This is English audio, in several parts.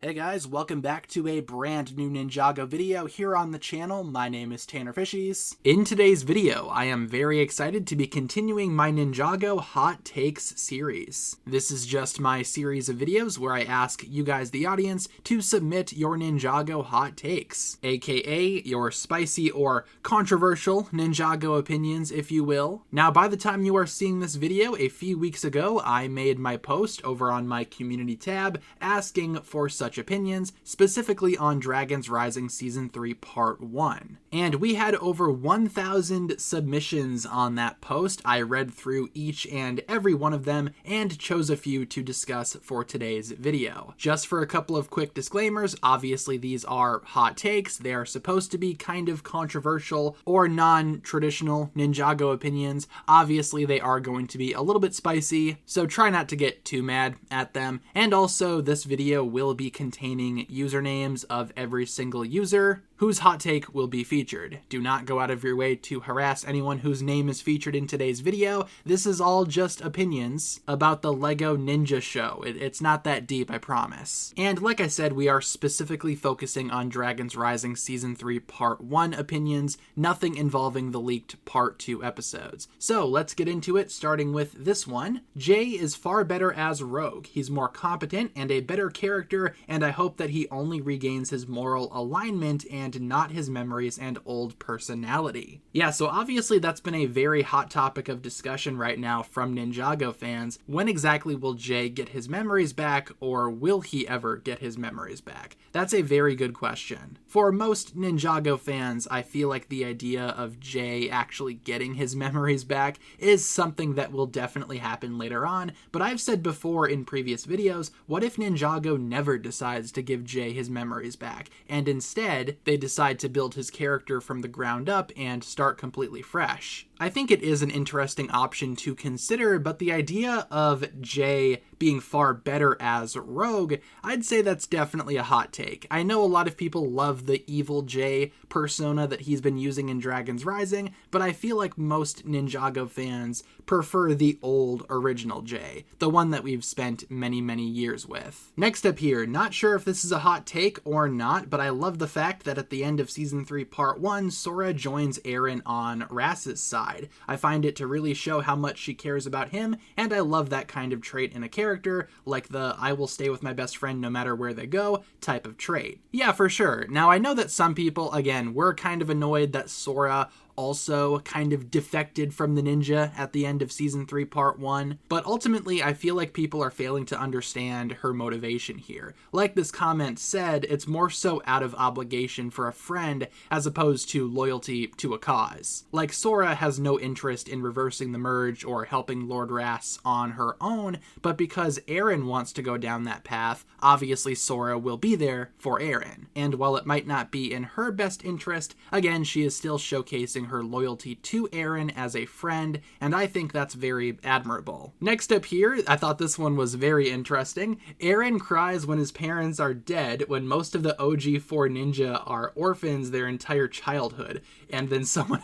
Hey guys, welcome back to a brand new Ninjago video here on the channel. My name is TannerFishies. In today's video, I am very excited to be continuing my Ninjago Hot Takes series. This is just my series of videos where I ask you guys, the audience, to submit your Ninjago hot takes, aka your spicy or controversial Ninjago opinions, if you will. Now, by the time you are seeing this video, a few weeks ago, I made my post over on my community tab asking for such opinions, specifically on Dragons Rising Season 3 Part 1. And we had over 1,000 submissions on that post. I read through each and every one of them and chose a few to discuss for today's video. Just for a couple of quick disclaimers, obviously these are hot takes. They are supposed to be kind of controversial or non-traditional Ninjago opinions. Obviously they are going to be a little bit spicy, so try not to get too mad at them. And also, this video will be containing usernames of every single user whose hot take will be featured. Do not go out of your way to harass anyone whose name is featured in today's video. This is all just opinions about the Lego Ninja show. It's not that deep, I promise. And like I said, we are specifically focusing on Dragons Rising Season 3 Part 1 opinions, nothing involving the leaked Part 2 episodes. So let's get into it, starting with this one. Jay is far better as Rogue. He's more competent and a better character, and I hope that he only regains his moral alignment and not his memories and old personality. Yeah, so obviously that's been a very hot topic of discussion right now from Ninjago fans. When exactly will Jay get his memories back, or will he ever get his memories back? That's a very good question. For most Ninjago fans, I feel like the idea of Jay actually getting his memories back is something that will definitely happen later on, but I've said before in previous videos, what if Ninjago never decides to give Jay his memories back, and instead they decide to build his character from the ground up and start completely fresh? I think it is an interesting option to consider, but the idea of Jay being far better as Rogue, I'd say that's definitely a hot take. I know a lot of people love the evil Jay persona that he's been using in Dragons Rising, but I feel like most Ninjago fans prefer the old original Jay, the one that we've spent many years with. Next up here, not sure if this is a hot take or not, but I love the fact that at the end of Season 3 Part 1, Sora joins Eren on Rass's side. I find it to really show how much she cares about him, and I love that kind of trait in a character, like the I will stay with my best friend no matter where they go type of trait. Yeah, for sure. Now, I know that some people, again, were kind of annoyed that Sora also kind of defected from the ninja at the end of Season 3 Part 1, but ultimately I feel like people are failing to understand her motivation here. Like this comment said, it's more so out of obligation for a friend as opposed to loyalty to a cause. Like, Sora has no interest in reversing the merge or helping Lord Rass on her own, but because Eren wants to go down that path, obviously Sora will be there for Eren. And while it might not be in her best interest, again, she is still showcasing her loyalty to Eren as a friend, and I think that's very admirable. Next up here, I thought this one was very interesting. Eren cries when his parents are dead when most of the OG 4 ninja are orphans their entire childhood, and then someone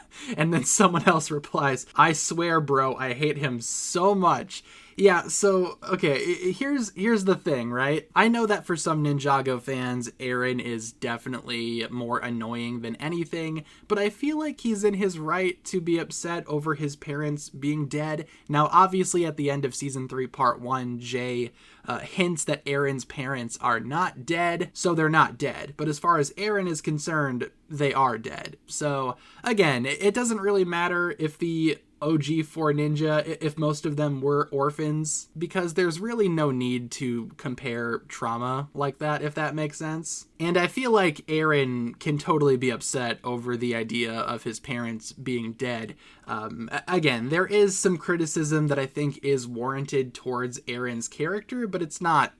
else replies, "I swear, bro, I hate him so much." Yeah, so, okay, here's the thing, right? I know that for some Ninjago fans, Eren is definitely more annoying than anything, but I feel like he's in his right to be upset over his parents being dead. Now, obviously, at the end of Season 3, Part 1, Jay hints that Eren's parents are not dead, so they're not dead. But as far as Eren is concerned, they are dead. So, again, it doesn't really matter if the OG 4 ninja, if most of them were orphans, because there's really no need to compare trauma like that, if that makes sense. And I feel like Eren can totally be upset over the idea of his parents being dead. Again, there is some criticism that I think is warranted towards Eren's character, but it's not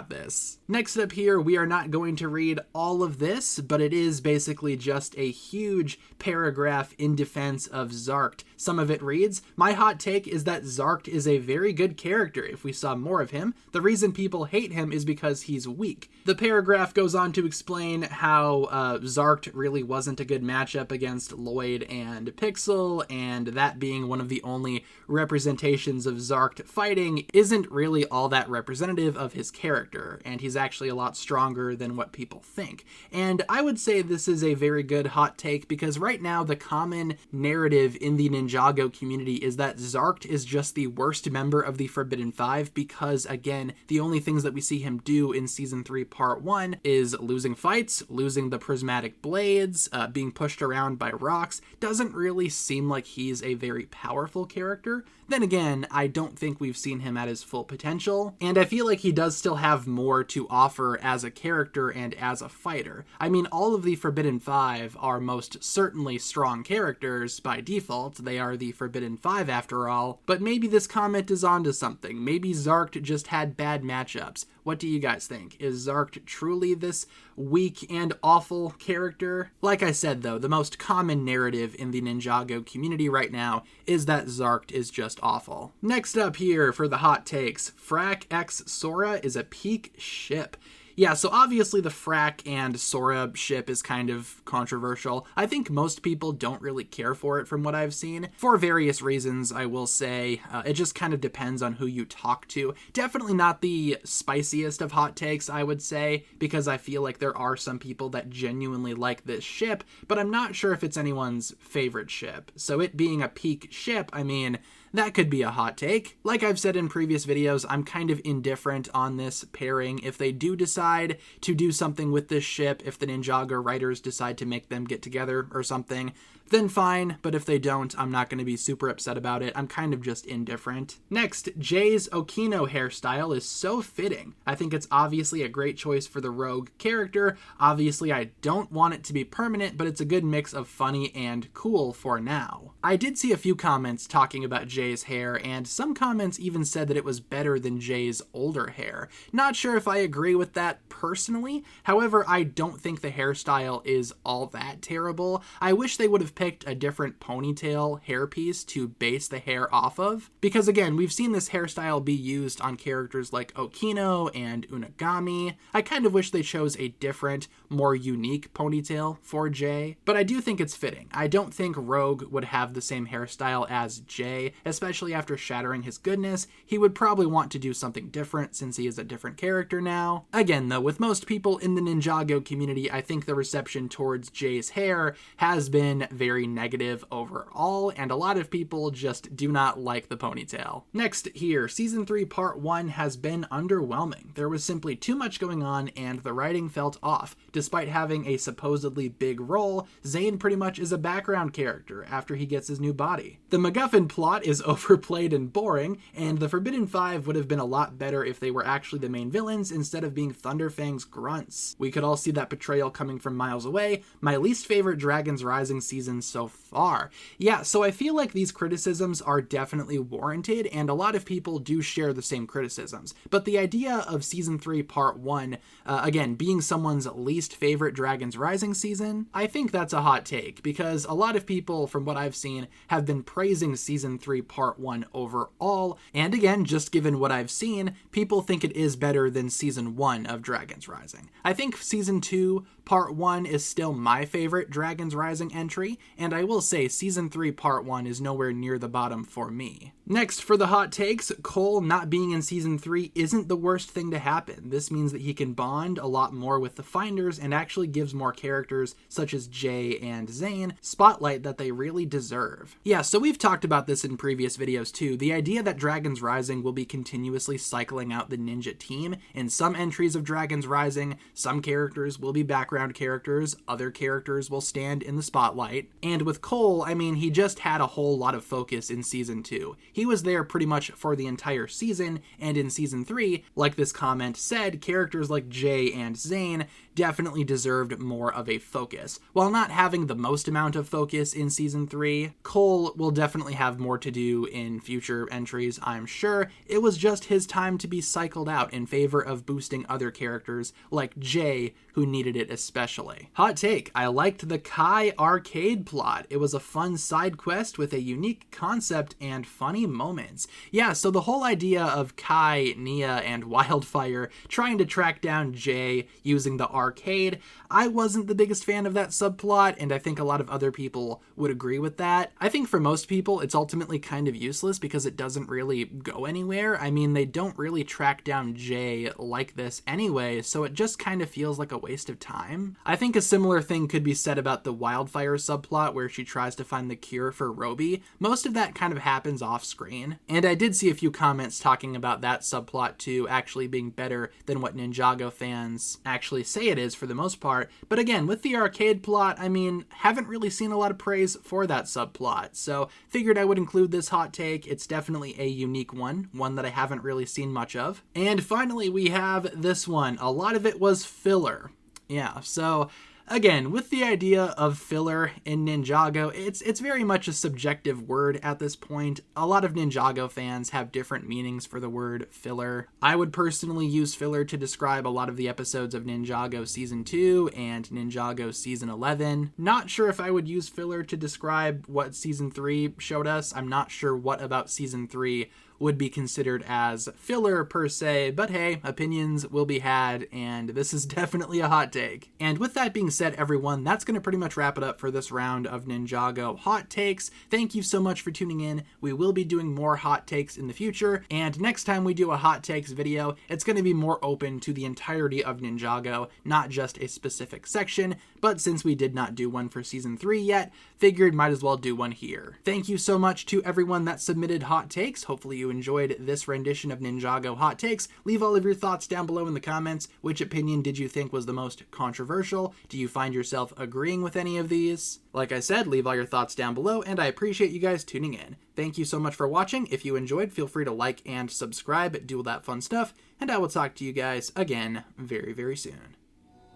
this. Next up here, we are not going to read all of this, but it is basically just a huge paragraph in defense of Zark. Some of it reads, "My hot take is that Zark is a very good character. If we saw more of him, the reason people hate him is because he's weak." The paragraph goes on to explain how Zark really wasn't a good matchup against Lloyd and Pixel, and that being one of the only representations of Zark fighting isn't really all that representative of his character, and he's actually a lot stronger than what people think. And I would say this is a very good hot take because right now the common narrative in the Ninjago community is that Zark is just the worst member of the Forbidden Five because, again, the only things that we see him do in Season 3 Part 1 is losing fights, losing the prismatic blades, being pushed around by rocks. Doesn't really seem like he's a very powerful character. Then again, I don't think we've seen him at his full potential, and I feel like he does still have more to offer as a character and as a fighter. I mean, all of the Forbidden Five are most certainly strong characters by default. They are the Forbidden Five after all, but maybe this comment is onto something. Maybe Zark just had bad matchups. What do you guys think? Is Zark truly this weak and awful character? Like I said though, the most common narrative in the Ninjago community right now is that Zark is just awful. Next up here for the hot takes, Frack x Sora is a peak ship. Yeah, so obviously the Frack and Sora ship is kind of controversial. I think most people don't really care for it from what I've seen. For various reasons, I will say. It just kind of depends on who you talk to. Definitely not the spiciest of hot takes, I would say, because I feel like there are some people that genuinely like this ship, but I'm not sure if it's anyone's favorite ship. So it being a peak ship, I mean, that could be a hot take. Like I've said in previous videos, I'm kind of indifferent on this pairing. If they do decide to do something with this ship, if the Ninjago writers decide to make them get together or something, then fine, but if they don't, I'm not going to be super upset about it. I'm kind of just indifferent. Next, Jay's Okino hairstyle is so fitting. I think it's obviously a great choice for the rogue character. Obviously, I don't want it to be permanent, but it's a good mix of funny and cool for now. I did see a few comments talking about Jay's hair, and some comments even said that it was better than Jay's older hair. Not sure if I agree with that personally. However, I don't think the hairstyle is all that terrible. I wish they would have picked a different ponytail hairpiece to base the hair off of, because again, we've seen this hairstyle be used on characters like Okino and Unagami. I kind of wish they chose a different, more unique ponytail for Jay, but I do think it's fitting. I don't think Rogue would have the same hairstyle as Jay, especially after shattering his goodness. He would probably want to do something different since he is a different character now. Again though, with most people in the Ninjago community, I think the reception towards Jay's hair has been very negative overall, and a lot of people just do not like the ponytail. Next here, Season 3 Part 1 has been underwhelming. There was simply too much going on and the writing felt off. Despite having a supposedly big role, Zane pretty much is a background character after he gets his new body. The MacGuffin plot is overplayed and boring, and the Forbidden Five would have been a lot better if they were actually the main villains instead of being Thunderfang's grunts. We could all see that betrayal coming from miles away. My least favorite Dragon's Rising season so far. Yeah, so I feel like these criticisms are definitely warranted, and a lot of people do share the same criticisms. But the idea of Season 3 Part 1, again, being someone's least favorite Dragon's Rising season, I think that's a hot take, because a lot of people, from what I've seen, have been praising Season 3 Part 1 overall, and again, just given what I've seen, people think it is better than Season 1 of Dragon's Rising. I think Season 2 Part 1 is still my favorite Dragon's Rising entry, and I will say Season 3 Part 1 is nowhere near the bottom for me. Next, for the hot takes, Cole not being in Season 3 isn't the worst thing to happen. This means that he can bond a lot more with the Finders and actually gives more characters, such as Jay and Zane, spotlight that they really deserve. Yeah, so we've talked about this in previous videos too. The idea that Dragon's Rising will be continuously cycling out the ninja team. In some entries of Dragon's Rising, some characters will be background characters, other characters will stand in the spotlight. And with Cole, I mean, he just had a whole lot of focus in Season 2. He was there pretty much for the entire season, and in Season 3, like this comment said, characters like Jay and Zane definitely deserved more of a focus. While not having the most amount of focus in Season 3, Cole will definitely have more to do in future entries, I'm sure. It was just his time to be cycled out in favor of boosting other characters like Jay, who needed it especially. Hot take, I liked the Kai arcade plot. It was a fun side quest with a unique concept and funny moments. Yeah, so the whole idea of Kai, Nia, and Wildfire trying to track down Jay using the arcade, I wasn't the biggest fan of that subplot, and I think a lot of other people would agree with that. I think for most people, it's ultimately kind of useless because it doesn't really go anywhere. I mean, they don't really track down Jay like this anyway, so it just kind of feels like a waste of time. I think a similar thing could be said about the Wildfire subplot where she tries to find the cure for Roby. Most of that kind of happens off screen, and I did see a few comments talking about that subplot too actually being better than what Ninjago fans actually say it is for the most part. But again, with the arcade plot, I mean, haven't really seen a lot of praise for that subplot, so figured I would include this hot take. It's definitely a unique one that I haven't really seen much of. And finally, we have this one. A lot of it was filler. Yeah, so again, with the idea of filler in Ninjago, it's very much a subjective word at this point. A lot of Ninjago fans have different meanings for the word filler. I would personally use filler to describe a lot of the episodes of Ninjago Season 2 and Ninjago Season 11. Not sure if I would use filler to describe what Season 3 showed us. I'm not sure what about Season 3 would be considered as filler per se, but hey, opinions will be had, and this is definitely a hot take. And with that being said, everyone, that's going to pretty much wrap it up for this round of Ninjago hot takes. Thank you so much for tuning in. We will be doing more hot takes in the future, and next time we do a hot takes video, it's going to be more open to the entirety of Ninjago, not just a specific section, but since we did not do one for Season 3 yet, figured might as well do one here. Thank you so much to everyone that submitted hot takes. Hopefully you enjoyed this rendition of Ninjago hot takes. Leave all of your thoughts down below in the comments. Which opinion did you think was the most controversial? Do you find yourself agreeing with any of these? Like I said, leave all your thoughts down below, and I appreciate you guys tuning in. Thank you so much for watching. If you enjoyed, feel free to like and subscribe, do all that fun stuff, and I will talk to you guys again very, very soon.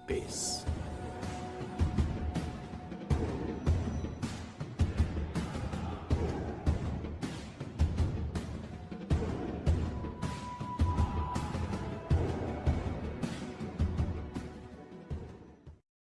Peace.